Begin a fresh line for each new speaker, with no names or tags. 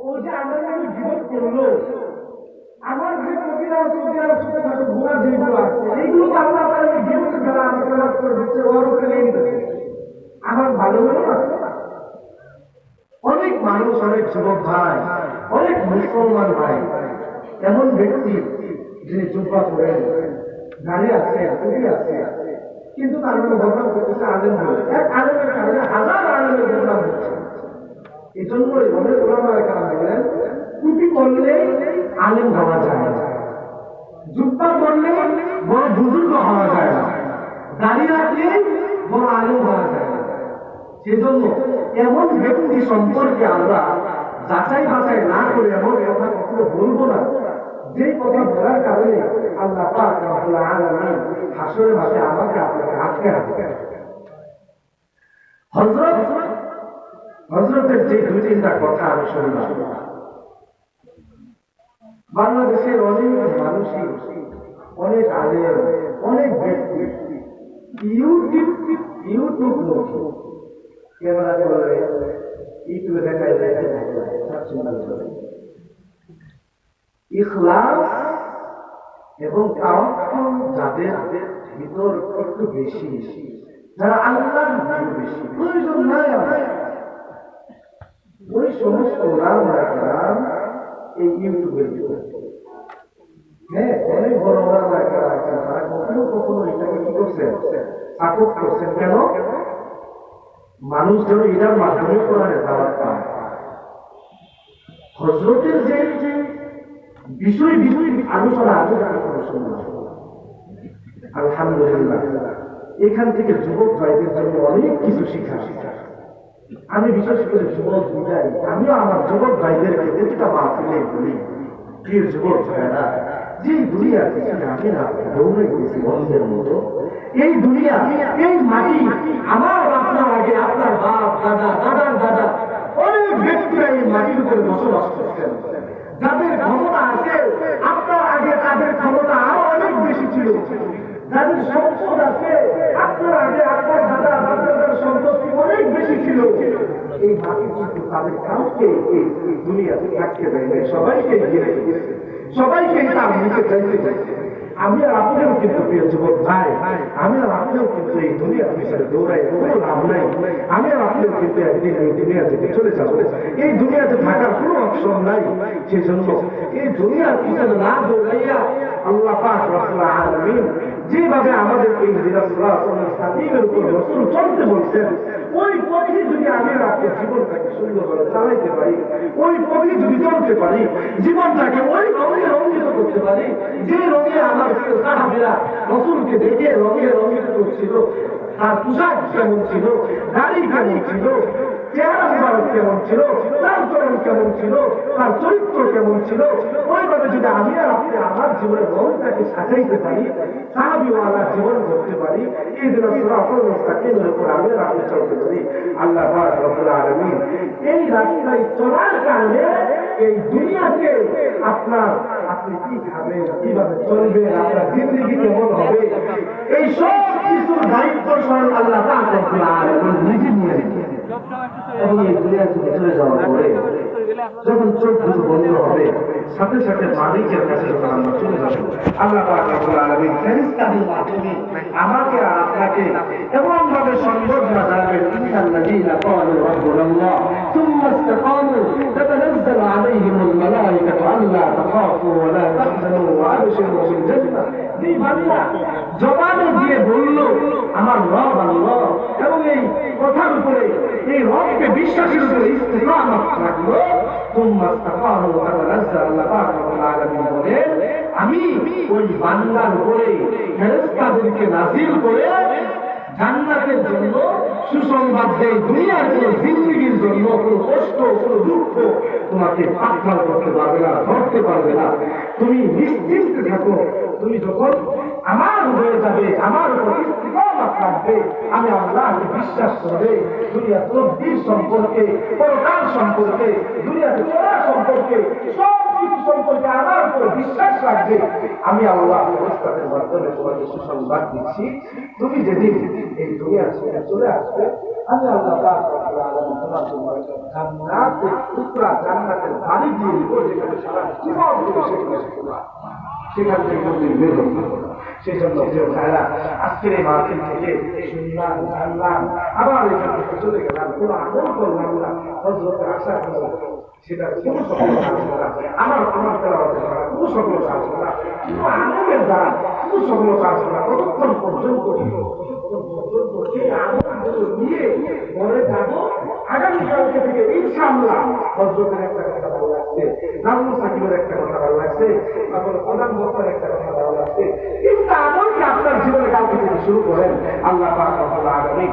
ও যে আমার নামে জীবন করলো, আমার যে কবিরা ছোটখাটো গুণা যেগুলো আছে এইগুলো আল্লাহ তাআলা জীবন দ্বারা আমাকে মাফ করে দিচ্ছে, ওর উপরে নিয়ে দিচ্ছে। আমার ভালো হলো না? অনেক মানুষ, অনেক যুবক ভাই, অনেক মুসলমান ভাই এমন ব্যক্তি যিনি জুব্বা পরেন, দাঁড়িয়ে আছে, টুপি আছে, কিন্তু তার মানে বদনাম করতেছে আলেম বলে। এক আলেমের কারণে হাজার আলেমের বদনাম হচ্ছে। এই জন্য অনেক ওলামায়ে কেরাম বলেন, টুপি করলে আলেম হওয়া যায় না, জুব্বা করলে বড় বুজুর্গ হওয়া যায় না, দাঁড়িয়ে রাখলে বড় আলেম হওয়া যায় না। সেজন্য এমন ব্যক্তি সম্পর্কে আমরা যাচাই বাছাই না করে এমন কথা কখনো বলবো না, যে কথা বলার কারণে আল্লাহ পাক রব্বুল আলামিন হাসরের মাঠে আমাকে আপনাকে আটকে রাখবে। হযরতের যে দুই তিনটা কথা আমি শুনলাম, বাংলাদেশের অনেক মানুষই, অনেক আলেম, অনেক ব্যক্তি ইউটিউব ক্যামেরা করে ইউটিউবে দেখায় ইখলাস এবং তাওয়াক্কুল যাদের ভিতর একটু বেশি, যারা আল্লাহর ভয় বেশি, প্রয়োজন নাই আমার ওই সমস্ত ওলামায়ে এই ইউটিউবের ভিতরে। হ্যাঁ, অনেক বড় ওলামায়ে কেরাম আছেন, তারা কখনো কখনো এটাকে কি করছেন, সাপোর্ট করছেন। কেন? মানুষ যেন এটার মাধ্যমে কোরআনের দাওয়াত পায়। হযরতের যে বিষয় আলোচনা আছে আলহামদুলিল্লাহ, এখান থেকে যুবক ভাইদের জন্য অনেক কিছু শিখা। আমি বিশেষ করে যুবক বুঝাই, আমিও আমার যুবক ভাইদেরকে প্রতিটা মাহফিলে বলি, প্রিয় যুবক ভাইরা, যে দুনিয়া আমি না দৌড়ে গেছি বন্ধের মতো, এই দুনিয়া, এই মাটি আমার আপনার আগে আপনার বাপ দাদা, দাদার দাদা, অনেক ব্যক্তিরা এই মাটির উপরে বসবাস করছেন। যাদের ক্ষমতা আছে আপনার আগে তাদের ক্ষমতা আরো অনেক বেশি ছিল। যাদের সম্পদ আছে আপনার আগে আপনার দাদা দাদার সম্পত্তি অনেক বেশি ছিল। এই মাটি কিন্তু তাদের কাউকে এই দুনিয়াতে থাকতে দেয় না, সবাইকে ঘিরে দিয়েছে, সবাইকে তার নিচে চাইতে চাইছে। আমি আর আপনিও কিন্তু প্রিয় যুবক ভাই, আমি আর আপনিও কিন্তু এই দুনিয়ার পিছনে দৌড়াই, কোনো লাভ নাই। আমি আর আপনিও কিন্তু একদিন এই দুনিয়া থেকে চলে যাবো, এই দুনিয়াতে থাকার কোনো অপশন নাই। সেজন্য এই দুনিয়ার পিছনে না দৌড়াইয়া আল্লাহ পাক রব্বুল আলামিন যেভাবে আমাদের এই রাসূলের উপর রাসূল চলতে বলছেন, ওই পথে যদি আমি আর আপনি জীবনটাকে সুন্দরভাবে চালাইতে পারি, ওই পথে যদি চলতে পারি, জীবনটাকে ওই রঙে রঞ্জিত করতে পারি যে রঙে আমার সাহাবীরা রাসূলকে দেখে রঙে রঞ্জিত করছিল। তার পোশাক কেমন ছিল, দাড়ি কেমন ছিল, চেহারা মুবারক কেমন ছিল, তার চরণ কেমন ছিল, তার চরিত্র কেমন ছিল, ওইভাবে যদি আমি আর আপনি আমার জীবনের রঙটাকে সাজাইতে পারি, সাহাবীওয়ালা জীবন করতে পারি, এই দিন সিরাতুল মুস্তাকিমের উপর আমি আর আপনি চলতে পারি, আল্লাহ পাক রব্বুল আলামিন এই রাস্তায় চলার কারণে এই দুনিয়াতে আপনি কি খাবেন, কিভাবে চলবেন, আপনার জিন্দেগি কেমন হবে, এই সব কিছুর দায়িত্ব স্বয়ং আল্লাহ পাক রব্বুল আলামিন নিজে নিয়ে নেন। এবং এই দুনিয়া থেকে চলে যাওয়ার পরে যখন চোখ দুটো বন্ধ হবে, সাথে সাথে মালিকের কাছে যখন আমরা চলে যাবো, আল্লাহ পাক রব্বুল আলামিন ফেরেশতাদের মাধ্যমে আমাকে আর আপনাকে এমন ভাবে সম্বোধনা জানাবেন, ইন্নাল্লাযীনা ক্বালু রাব্বুনাল্লাহ সুম্মা ইসতাকামু তাতানাজ্জালু আলাইহিমুল মালায়েকাতু আল্লা তাখাফু ওয়া লা তাহজানু ওয়া আবশিরু বিল জান্নাহ। যে বান্দা জবানে দিয়ে বলল আমার রব আল্লাহ, এবং এই কথার উপরে এই রবকে বিশ্বাসের উপরে ইস্তিকামত রাখলো, সুম্মা ইসতাকামু তাতানাজ্জালু, আল্লাহ পাক রব্বুল আলামিন বলেন আমি ওই বান্দার উপরে ফেরেশতাদেরকে নাযিল করে জান্নাতের জন্য সুসংবাদ দেয়, দুনিয়ার কোনো জিন্দেগির জন্য কোনো কষ্ট, কোনো দুঃখ তোমাকে পাকড়াও করতে পারবে না, ধরতে পারবে না। তুমি নিশ্চিন্তে থাকো, তুমি যখন আমার হয়ে যাবে, আমার উপর ইস্তিকামত রাখবে, আমি আল্লাহকে বিশ্বাস করবে, দুনিয়া তকদীর সম্পর্কে, পরকাল সম্পর্কে, দুনিয়াতে চলা সম্পর্কে, সব কিছু সম্পর্কে আমার উপর বিশ্বাস রাখবে, আমি আল্লাহ ফেরেশতাদের মাধ্যমে তোমাকে সুসংবাদ দিচ্ছি, তুমি যেদিন এই দুনিয়া ছেড়ে চলে আসবে, আমি আল্লাহ পাক রব্বুল আলামিন তোমার জন্য জান্নাতের টুকরা, জান্নাতের দিয়ে দিব, যেখানে সারা জীবন ধরে সেখান থেকে কোনদিন বের হতো। সেই জন্য ভাইরা আজকের এই মাহফিল থেকে শুনলাম, জানলাম, আবার এখানে চলে গেলাম, কোনো আমল করলাম না, হযরতে আশা করলাম, সেটা কোনো সফলতা আসবে না। আমার তেলাওয়াতের দ্বারা কোনো সফলতা আসবে না, কোনো আমলের দ্বারা কোনো সফলতা আসবে না। ততক্ষণ পর্যন্ত এই আমলগুলো নিয়ে ঘরে যাব। আগামীকালকে থেকে ইনশাআল্লাহ হযরতের একটা কথা ভালো লাগছে, নাজমুল সাকিবের একটা কথা ভালো লাগছে, তারপর প্রধান বক্তার একটা কথা ভালো লাগছে। কিন্তু আমলকে আপনার জীবনে কালকে থেকে শুরু করেন। আল্লাহ পাক রব্বুল আলামিন